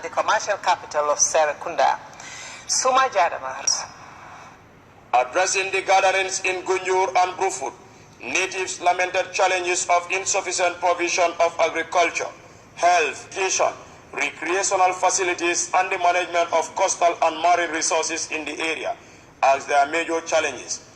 the commercial capital of Serekunda. Suma Jadama. Addressing the gatherings in Gunjur and Brufut, natives lamented challenges of insufficient provision of agriculture, health, education, recreational facilities, and the management of coastal and marine resources in the area as their major challenges.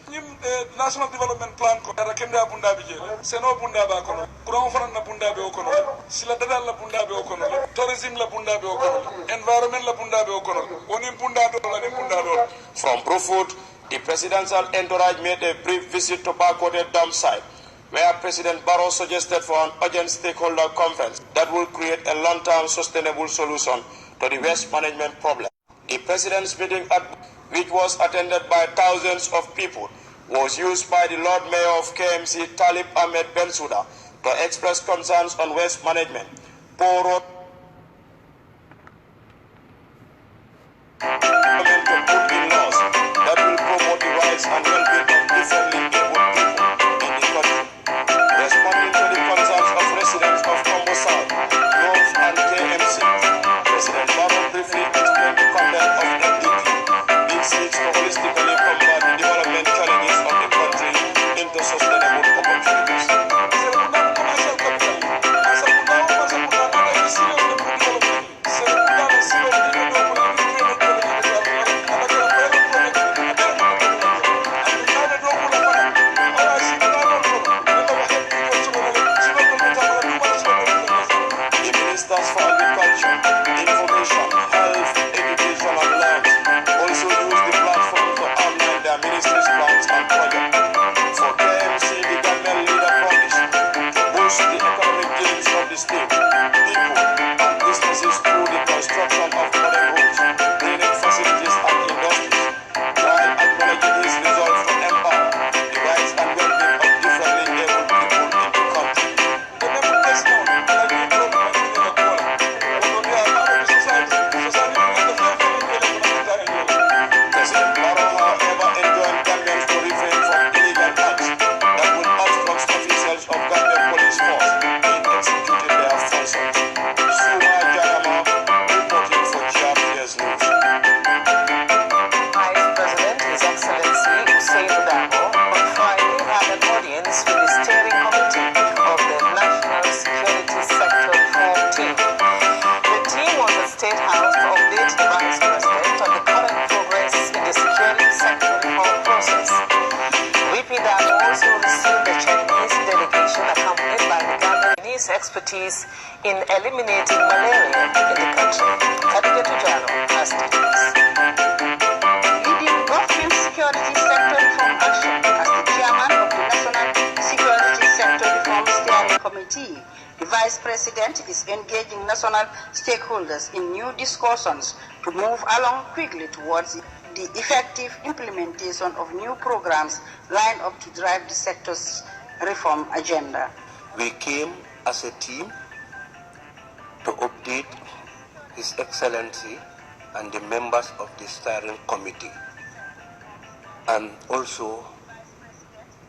National Development Plan ko dara kenda bunda bi jere seno bunda ba kono kuran fanan na bunda be kono sila dadal la bunda be kono tourism la bunda be kono environment la bunda be kono woni bunda do la de bunda do. From Brufut, the presidential entourage made a brief visit to Bakote Dam site, where President Barrow suggested for an urgent stakeholder conference that will create a long-term sustainable solution to the waste management problem. The president's meeting, which was attended by thousands of people, was used by the Lord Mayor of KMC, Talib Ahmed Bensouda, to express concerns on waste management, poor road, to put in laws that will promote the rights and well-being of differently able people in the country. Responding to the concerns of residents of Combo South, North, and KMC, President Barrow briefly explained the content of MDG, which seeks to holistically combat the development challenges of the country into sustainable opportunities. Ministers for Agriculture, Information, Health, Education and Lands also use the platform to outline their ministry's plans and projects. For KMC, the Gambian leader promised to boost the economic gains of the state, people and businesses through the construction of modern roads, drainage facilities and industries, while acknowledging his resolve to empower the rights and well-being of differently able people in the country. President Barrow, however, enjoined Gambians to refrain from illegal acts that will obstruct officials of Gambian police force in executing their functions. Suma Jadama, reporting for GRTS News. Vice President, His Excellency Hussein Dabo, on Friday had an audience with the steering committee of the National Security Sector Reform Team. The team was at State House to update the Vice President on the current progress in the security sector reform process. VP Dabo also received the Chinese delegation accompanied by the Gambianese expertise in eliminating malaria in the country. Khadija Tujano has details. Leading government security sector reform action as the chairman of the National Security Sector Reform Steering Committee, the Vice President is engaging national stakeholders in new discussions to move along quickly towards the effective implementation of new programs lined up to drive the sector's reform agenda. We came as a team to update His Excellency and the members of the steering committee, and also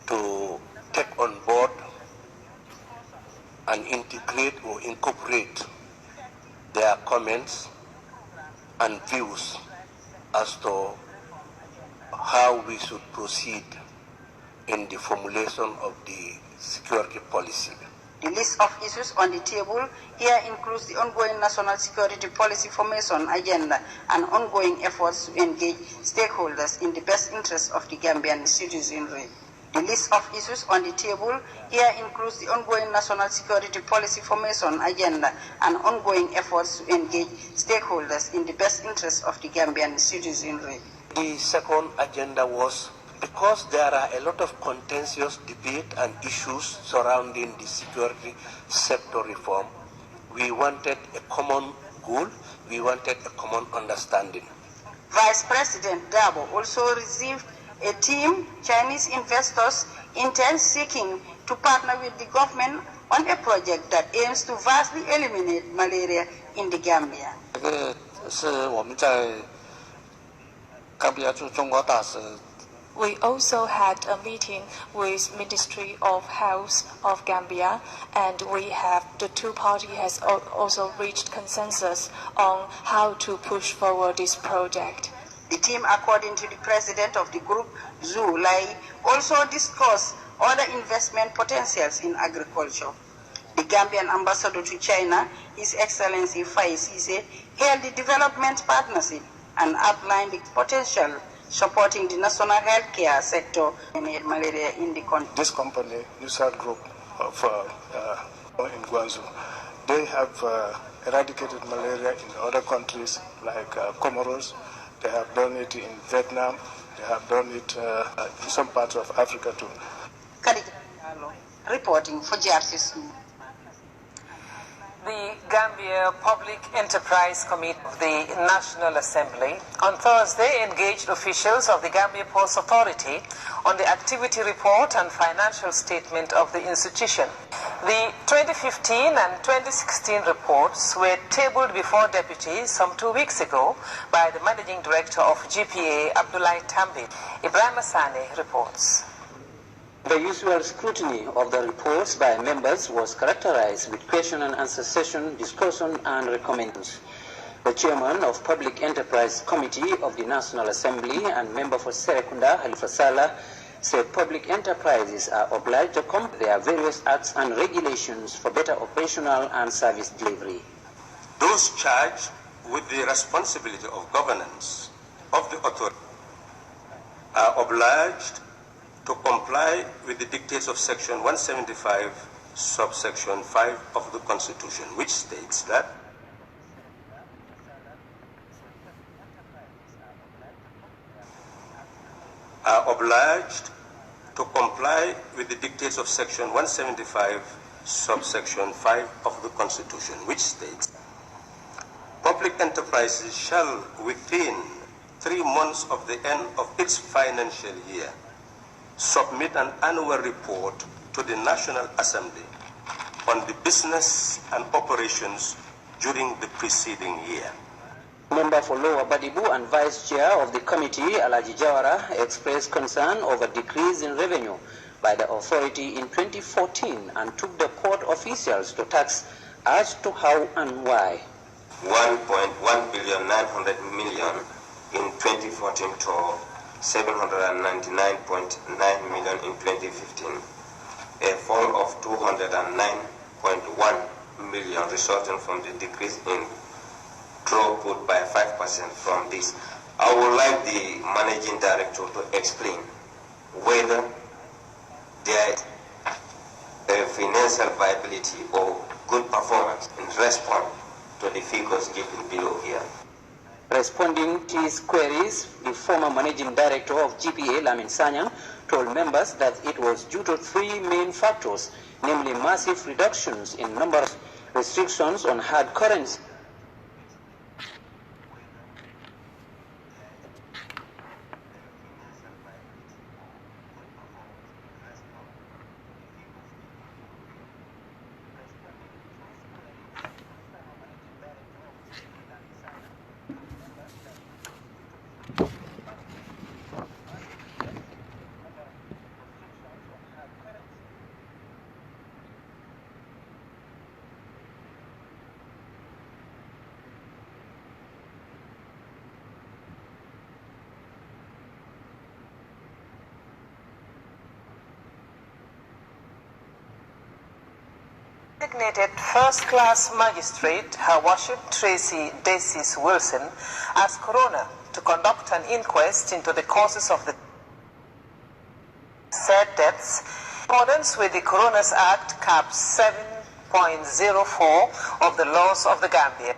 to take on board and integrate or incorporate their comments and views as to how we should proceed in the formulation of the security policy. The list of issues on the table here includes the ongoing national security policy formation agenda and ongoing efforts to engage stakeholders in the best interest of the Gambian citizenry. The list of issues on the table here includes the ongoing national security policy formation agenda and ongoing efforts to engage stakeholders in the best interest of the Gambian citizenry. The second agenda was, because there are a lot of contentious debate and issues surrounding the security sector reform, we wanted a common goal, we wanted a common understanding. Vice President Dabo also received a team Chinese investors intend seeking to partner with the government on a project that aims to vastly eliminate malaria in the Gambia. 这个是我们在冈比亚驻中国大使 We also had a meeting with Ministry of Health of Gambia, and the two parties has also reached consensus on how to push forward this project. The team, according to the president of the group, Zhu Lai, also discussed other investment potentials in agriculture. The Gambian ambassador to China, His Excellency Fai Sise, held the development partnership and outlined the potential supporting the national healthcare sector in malaria in the country. This company, USAR Group in Guangzhou, they have eradicated malaria in other countries like Comoros. They have done it in Vietnam. They have done it in some parts of Africa too. Reporting for Grts. The Gambia Public Enterprise Committee of the National Assembly on Thursday engaged officials of the Gambia Ports Authority on the activity report and financial statement of the institution. The 2015 and 2016 reports were tabled before deputies some 2 weeks ago by the Managing Director of GPA, Abdullahi Tambit. Ibrahim Asane reports. The usual scrutiny of the reports by members was characterized with question and answer session, discussion and recommendations. The chairman of Public Enterprise Committee of the National Assembly and member for Serekunda, Halifa Sallah, said public enterprises are obliged to comply with their various acts and regulations for better operational and service delivery. Those charged with the responsibility of governance of the authority are obliged to comply with the dictates of Section 175, subsection 5 of the Constitution, which states that are obliged to comply with the dictates of Section 175, subsection 5 of the Constitution, which states public enterprises shall, within 3 months of the end of its financial year, submit an annual report to the National Assembly on the business and operations during the preceding year. Member for Lower Badibu and Vice Chair of the committee, Alaji Jawara, expressed concern over decrease in revenue by the authority in 2014 and took the port officials to task as to how and why. 1.1 billion 900 million in 2014 to 799.9 million in 2015, a fall of 209.1 million resulting from the decrease in throughput by 5% from this. I would like the managing director to explain whether there is a financial viability or good performance in response to the figures given below here. Responding to his queries, the former managing director of GPA, Lamin Sanyang, told members that it was due to 3 main factors, namely massive reductions in number of restrictions on hard currency, Designated first-class magistrate, Her Worship Tracy Decis Wilson, asked Coroner to conduct an inquest into the causes of the said deaths in accordance with the Coroner's Act, Cap 7.04 of the laws of the Gambia.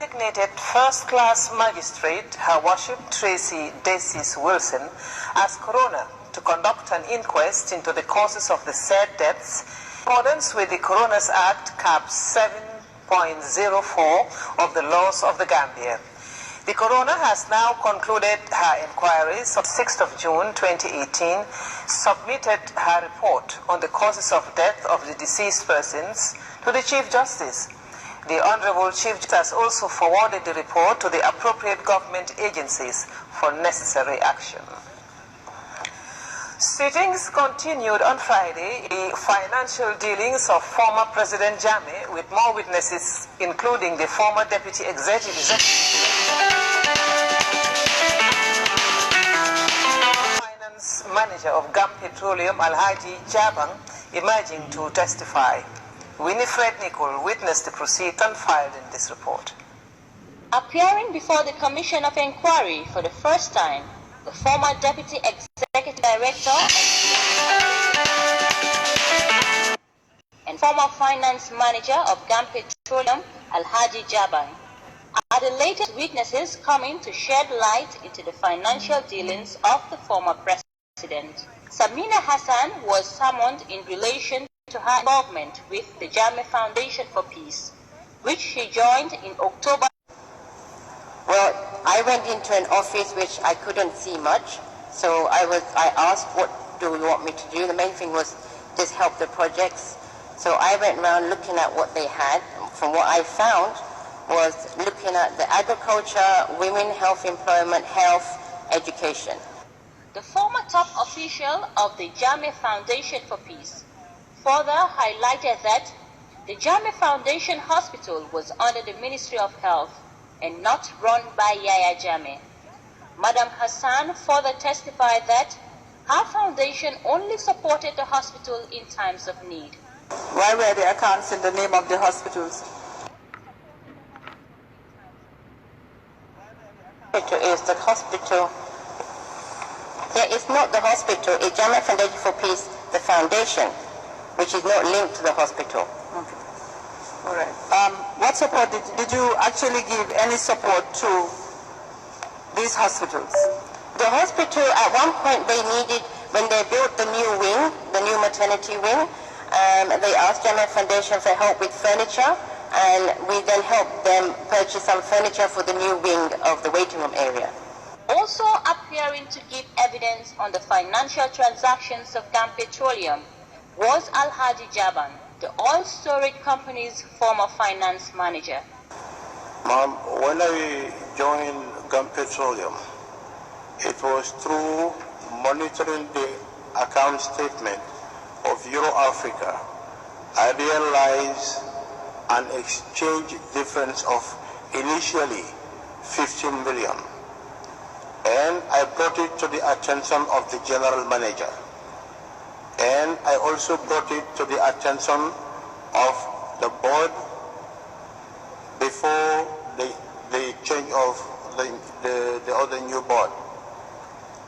Designated first-class magistrate, Her Worship Tracy Decis Wilson, asked Coroner to conduct an inquest into the causes of the said deaths in accordance with the Coroner's Act, Cap 7.04 of the laws of the Gambia. The Coroner has now concluded her inquiries on 6th of June 2018, submitted her report on the causes of death of the deceased persons to the Chief Justice, The Honorable Chief Justice also forwarded the report to the appropriate government agencies for necessary action. Sittings continued on Friday the financial dealings of former President Jammeh, with more witnesses, including the former Deputy Executive Finance Manager of GAM Petroleum, Alhaji Jabang, emerging to testify. Winifred Nicol witnessed the proceedings and filed in this report. Appearing before the Commission of Inquiry for the first time, the former Deputy Executive Director and former Finance Manager of GAM Petroleum, Alhaji Jabang, are the latest witnesses coming to shed light into the financial dealings of the former President. Samina Hassan was summoned in relation to her involvement with the Jammeh Foundation for Peace, which she joined in October. Well, I went into an office which I couldn't see much, so I asked, what do you want me to do? The main thing was just help the projects. So I went around looking at what they had. From what I found was looking at the agriculture, women, health, employment, health, education. The former top official of the Jammeh Foundation for Peace further highlighted that the Jammeh Foundation Hospital was under the Ministry of Health and not run by Yahya Jammeh. Madam Hassan further testified that her foundation only supported the hospital in times of need. Why were the accounts in the name of the hospitals? It is the hospital. Yeah, it's not the hospital. It's Jammeh Foundation for Peace, the foundation, which is not linked to the hospital. Okay. All right. What support did you actually give any support to these hospitals? The hospital, at one point they needed, when they built the new wing, the new maternity wing, they asked Jammeh Foundation for help with furniture, and we then helped them purchase some furniture for the new wing of the waiting room area. Also appearing to give evidence on the financial transactions of GAM Petroleum was Alhaji Jabang, the oil storage company's former finance manager. Ma'am, when I joined GAM Petroleum, it was through monitoring the account statement of Euro Africa. I realized an exchange difference of initially 15 million. And I brought it to the attention of the general manager. And I also brought it to the attention of the board before the change of the other new board.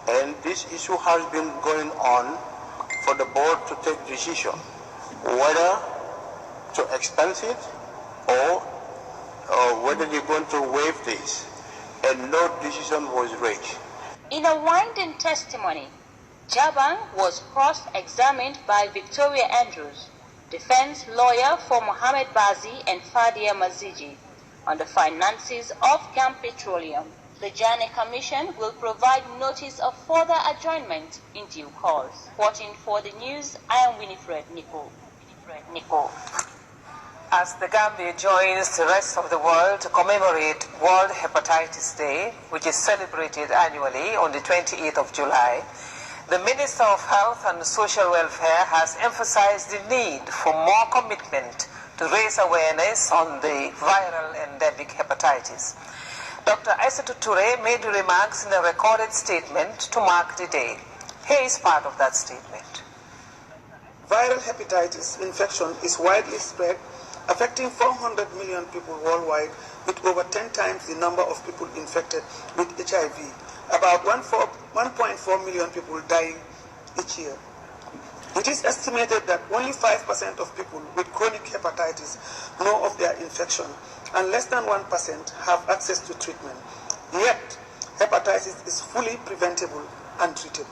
And this issue has been going on for the board to take decision whether to expense it or whether they're going to waive this. And no decision was reached. In a winding testimony, Jabang was cross-examined by Victoria Andrews, defense lawyer for Mohamed Bazi and Fadia Maziji, on the finances of GAM Petroleum. The Jammeh Commission will provide notice of further adjournment in due course. Reporting for the news, I am Winifred Nicol. As the Gambia joins the rest of the world to commemorate World Hepatitis Day, which is celebrated annually on the 28th of July, the Minister of Health and Social Welfare has emphasized the need for more commitment to raise awareness on the viral endemic hepatitis. Dr. Aissatou Touré made the remarks in a recorded statement to mark the day. Here is part of that statement. Viral hepatitis infection is widely spread, affecting 400 million people worldwide, with over 10 times the number of people infected with HIV. About 1.4 million people dying each year. It is estimated that only 5% of people with chronic hepatitis know of their infection, and less than 1% have access to treatment. Yet, hepatitis is fully preventable and treatable.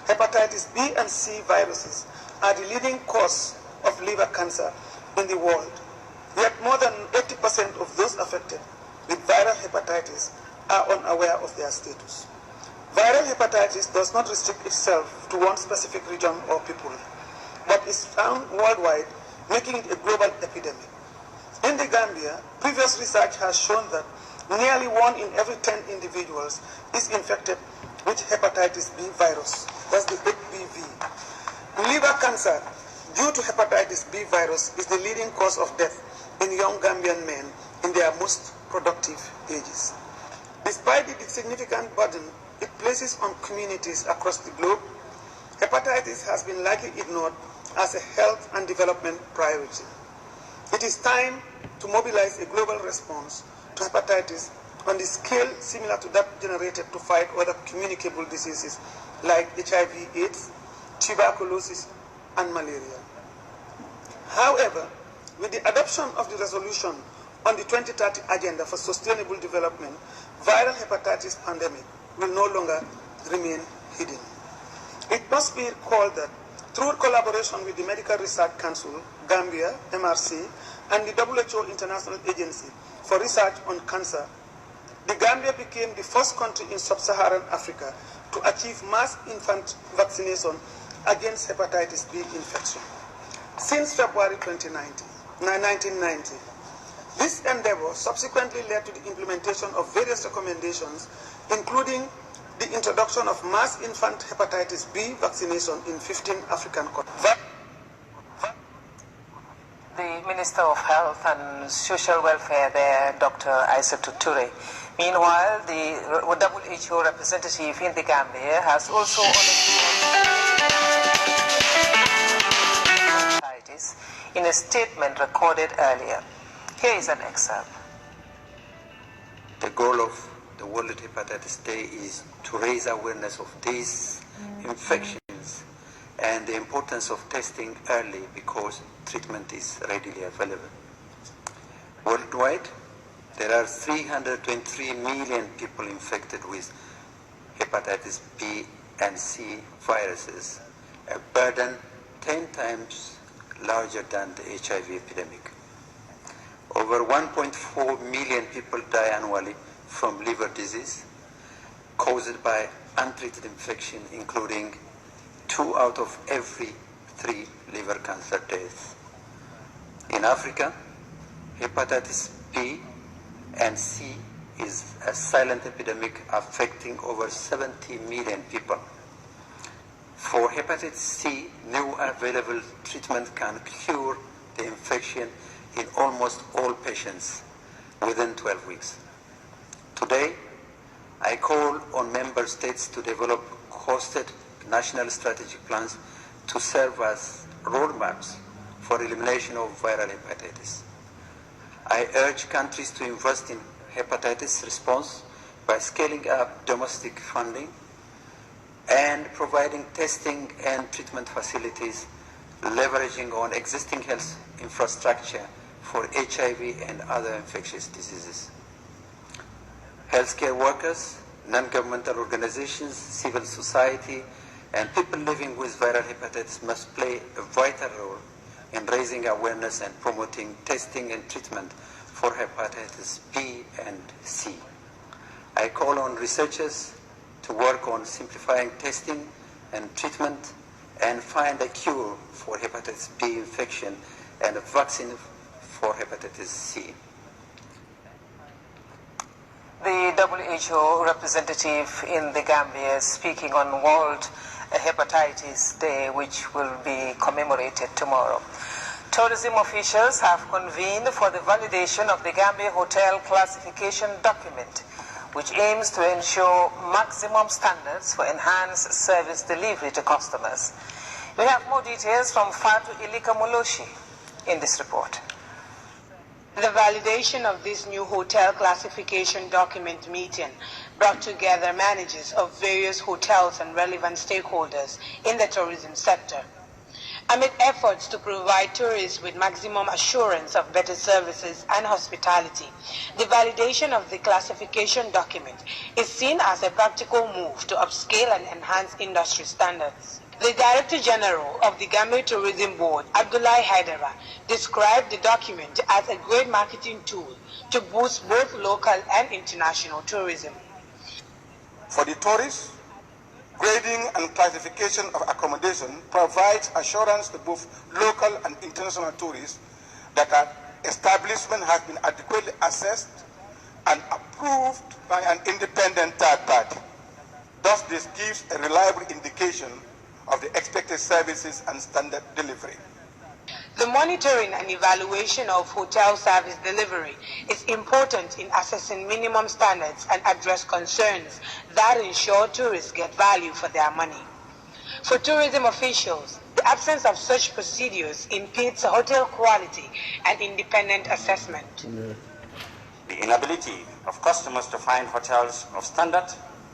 Hepatitis B and C viruses are the leading cause of liver cancer in the world. Yet more than 80% of those affected with viral hepatitis are unaware of their status. Viral hepatitis does not restrict itself to one specific region or people, but is found worldwide, making it a global epidemic. In the Gambia, previous research has shown that nearly 1 in every 10 individuals is infected with hepatitis B virus. That's the HBV. Liver cancer due to hepatitis B virus is the leading cause of death in young Gambian men in their most productive ages. Despite the significant burden it places on communities across the globe, hepatitis has been largely ignored as a health and development priority. It is time to mobilize a global response to hepatitis on the scale similar to that generated to fight other communicable diseases like HIV/AIDS, tuberculosis, and malaria. However, with the adoption of the resolution on the 2030 Agenda for Sustainable Development, viral hepatitis pandemic will no longer remain hidden. It must be recalled that through collaboration with the Medical Research Council, Gambia, MRC, and the WHO International Agency for Research on Cancer, the Gambia became the first country in sub-Saharan Africa to achieve mass infant vaccination against hepatitis B infection. Since February 1990, this endeavor subsequently led to the implementation of various recommendations, including the introduction of mass infant hepatitis B vaccination in 15 African countries. The Minister of Health and Social Welfare there, Dr. Aissatou Touré. Meanwhile, the WHO representative in the Gambia has also in a statement recorded earlier. Here is an excerpt. The goal of the World Hepatitis Day is to raise awareness of these infections and the importance of testing early because treatment is readily available. Worldwide, there are 323 million people infected with hepatitis B and C viruses, a burden 10 times larger than the HIV epidemic. Over 1.4 million people die annually from liver disease caused by untreated infection, including 2 out of every 3 liver cancer deaths. In Africa, hepatitis B and C is a silent epidemic affecting over 70 million people. For hepatitis C, new available treatment can cure the infection in almost all patients within 12 weeks. Today, I call on member states to develop costed national strategic plans to serve as roadmaps for elimination of viral hepatitis. I urge countries to invest in hepatitis response by scaling up domestic funding and providing testing and treatment facilities, leveraging on existing health infrastructure for HIV and other infectious diseases. Healthcare workers, non-governmental organizations, civil society, and people living with viral hepatitis must play a vital role in raising awareness and promoting testing and treatment for hepatitis B and C. I call on researchers to work on simplifying testing and treatment and find a cure for hepatitis B infection and a vaccine for hepatitis C. The WHO representative in the Gambia speaking on World Hepatitis Day, which will be commemorated tomorrow. Tourism officials have convened for the validation of the Gambia Hotel Classification Document, which aims to ensure maximum standards for enhanced service delivery to customers. We have more details from Fatu Ilika Moloshi in this report. The validation of this new hotel classification document meeting brought together managers of various hotels and relevant stakeholders in the tourism sector. Amid efforts to provide tourists with maximum assurance of better services and hospitality, the validation of the classification document is seen as a practical move to upscale and enhance industry standards. The Director General of the Gambia Tourism Board, Abdullahi Haidara, described the document as a great marketing tool to boost both local and international tourism. For the tourists, grading and classification of accommodation provides assurance to both local and international tourists that establishment has been adequately assessed and approved by an independent third party. Thus, this gives a reliable indication of the expected services and standard delivery. The monitoring and evaluation of hotel service delivery is important in assessing minimum standards and address concerns that ensure tourists get value for their money. For tourism officials, the absence of such procedures impedes hotel quality and independent assessment. The inability of customers to find hotels of standard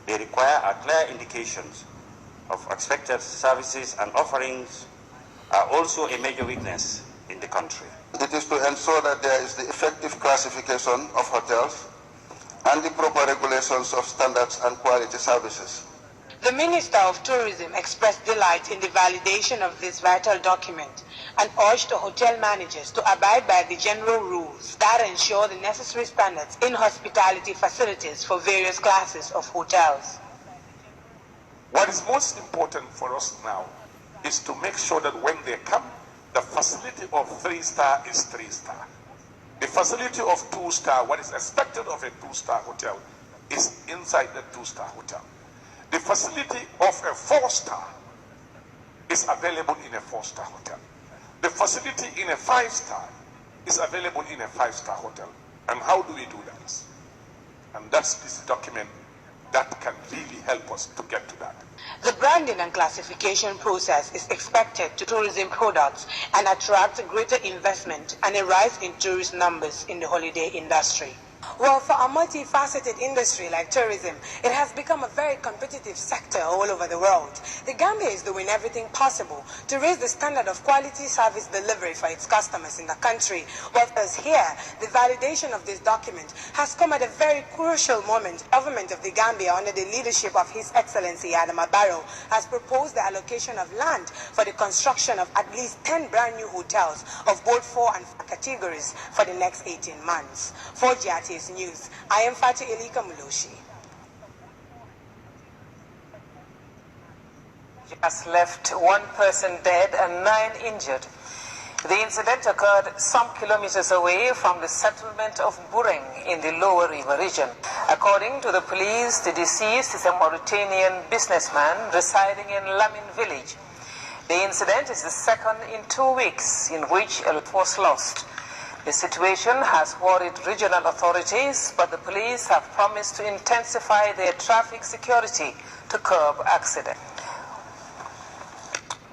they require are clear indications of expected services and offerings are also a major weakness in the country. It is to ensure that there is the effective classification of hotels and the proper regulations of standards and quality services. The Minister of Tourism expressed delight in the validation of this vital document and urged hotel managers to abide by the general rules that ensure the necessary standards in hospitality facilities for various classes of hotels. What is most important for us now is to make sure that when they come, the facility of 3-star is 3-star. The facility of 2-star, what is expected of a 2-star hotel, is inside the 2-star hotel. The facility of a 4-star is available in a 4-star hotel. The facility in a 5-star is available in a 5-star hotel. And how do we do that? And that's this document that can really help us to get to that. The branding and classification process is expected to tourism products and attract greater investment and a rise in tourist numbers in the holiday industry. Well, for a multifaceted industry like tourism, it has become a very competitive sector all over the world. The Gambia is doing everything possible to raise the standard of quality service delivery for its customers in the country. Whereas here, the validation of this document has come at a very crucial moment. The government of the Gambia, under the leadership of His Excellency Adama Barrow, has proposed the allocation of land for the construction of at least 10 brand new hotels of both 4 and 5 categories for the next 18 months. For Grts News, I am Fatu Elika Muloshi. Just left 1 person dead and 9 injured. The incident occurred some kilometers away from the settlement of Bureng in the Lower River region. According to the police, the deceased is a Mauritanian businessman residing in Lamin village. The incident is the second in 2 weeks in which a life was lost. The situation has worried regional authorities, but the police have promised to intensify their traffic security to curb accidents.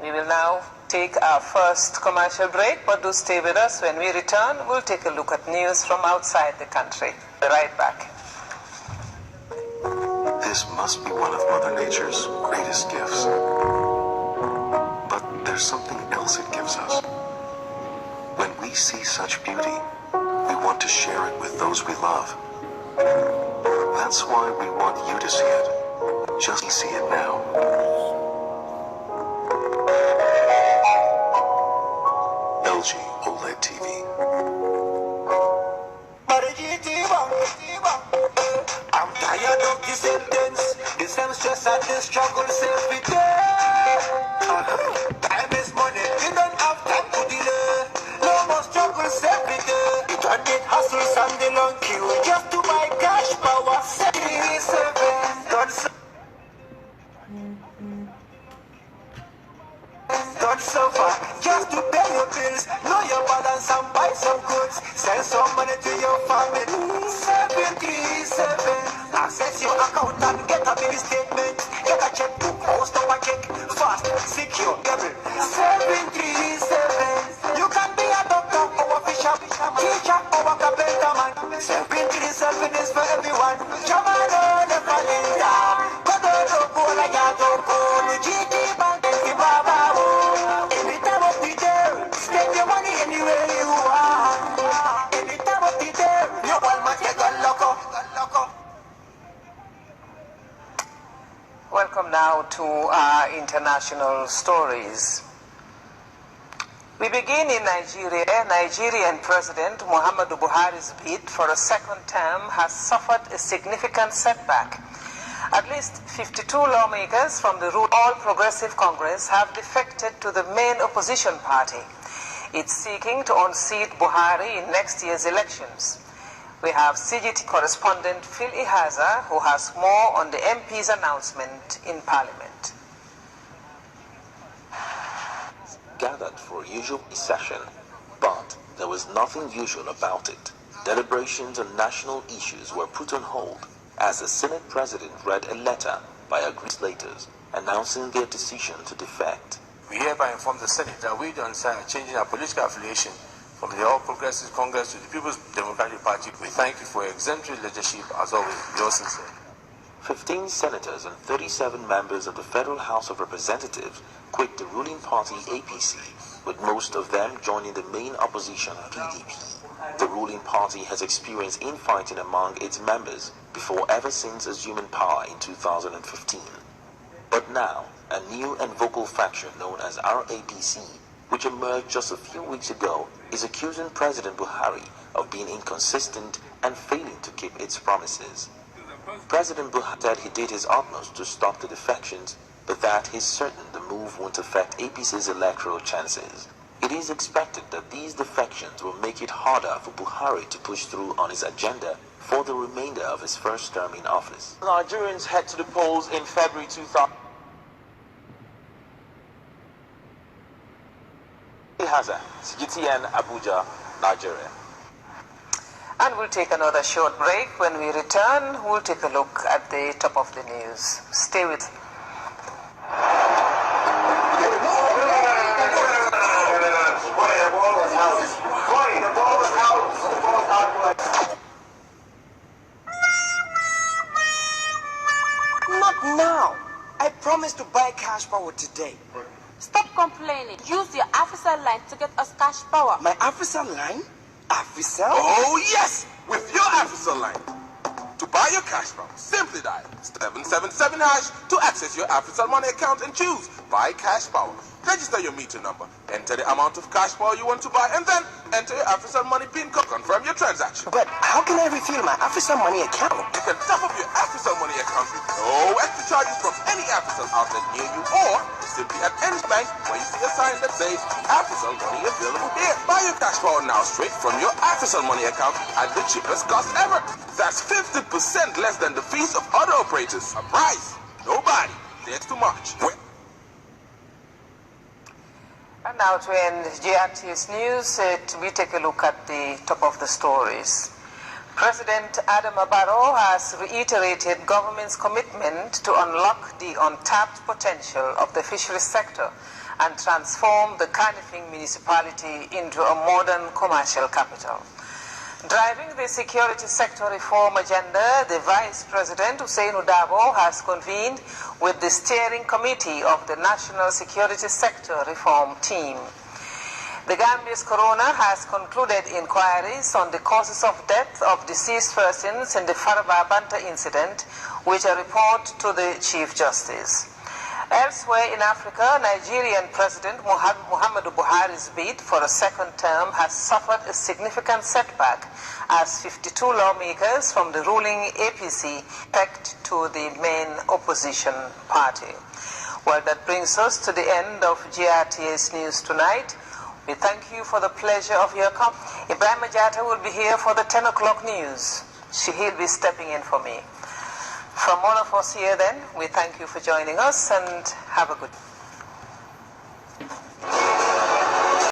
We will now take our first commercial break, but do stay with us. When we return, we'll take a look at news from outside the country. Be right back. This must be one of Mother Nature's greatest gifts. But there's something else it gives us. When we see such beauty, we want to share it with those we love. That's why we want you to see it. Just see it now. LG OLED TV. I'm tired of the sentence, the same stress and the struggle every day. Time is money, we don't have time to delay. No more struggles every day. It need hustles and the long queue just to buy cash power. 77, don't suffer just to pay your bills. Know your balance and buy some goods. Send some money to your family. 737. Access your account and get a bill statement. Get a checkbook, post up a check. Fast, secure, double. 737. You can be a doctor or a fisher, teacher or a carpenter man. 737 is for everyone. Jamano the Valenta. Kododo Bola Yato Kolu GT Bank Baba. Any time of the day, spend your money anywhere you want. Any time of the day, you want my loco. Welcome now to our international stories. We begin in Nigeria. Nigerian President Muhammadu Buhari's bid for a second term has suffered a significant setback. At least 52 lawmakers from the All Progressive Congress have defected to the main opposition party. It's seeking to unseat Buhari in next year's elections. We have CGT correspondent Phil Ihaza, who has more on the MP's announcement in Parliament. Gathered for a usual session, but there was nothing usual about it. Deliberations on national issues were put on hold as the Senate President read a letter by legislators announcing their decision to defect. We hereby inform the Senate that we don't sign changing our political affiliation from the All Progressive Congress to the People's Democratic Party. We thank you for your exemplary leadership, as always. Yours sincerely. 15 senators and 37 members of the Federal House of Representatives quit the ruling party APC, with most of them joining the main opposition PDP. The ruling party has experienced infighting among its members ever since assuming power in 2015. But now, a new and vocal faction known as RAPC, which emerged just a few weeks ago, is accusing President Buhari of being inconsistent and failing to keep its promises. President Buhari said he did his utmost to stop the defections, but that he's certain the move won't affect APC's electoral chances. It is expected that these defections will make it harder for Buhari to push through on his agenda for the remainder of his first term in office. Nigerians head to the polls in February 2000. Haza, CGTN, Abuja, Nigeria. And we'll take another short break. When we return, we'll take a look at the top of the news. Stay with us. Not now. I promised to buy cash power today. Stop complaining. Use your Africell line to get us cash power. My Africell line? Africell? Oh yes! With your Africell line. To buy your cash power, simply dial 777# to access your Africell money account and choose Buy Cash Power. Register your meter number, enter the amount of cash power you want to buy, and then enter your Africell money PIN code. Confirm your transaction. But how can I refill my Africell money account? You can top up your Africell money account with no extra charges from any Africell outlet near you, or simply at any bank where you see a sign that says Africell money available here. Buy your cash power now straight from your Africell money account at the cheapest cost ever. That's 50% less than the fees of other operators. A price nobody dares to match. And now to end GRT's news, we take a look at the top of the stories. President Adam Barrow has reiterated government's commitment to unlock the untapped potential of the fisheries sector and transform the Kanifing municipality into a modern commercial capital. Driving the security sector reform agenda, the Vice President Hussein Udabo has convened with the steering committee of the National Security Sector Reform Team. The Gambia's coroner has concluded inquiries on the causes of death of deceased persons in the Faraba Banta incident, which are reported to the Chief Justice. Elsewhere in Africa, Nigerian President Muhammadu Buhari's bid for a second term has suffered a significant setback as 52 lawmakers from the ruling APC pegged to the main opposition party. Well, that brings us to the end of GRTA's news tonight. We thank you for the pleasure of your company. Ibrahim Ajata will be here for the 10 o'clock news. He'll be stepping in for me. From all of us here then, we thank you for joining us and have a good day.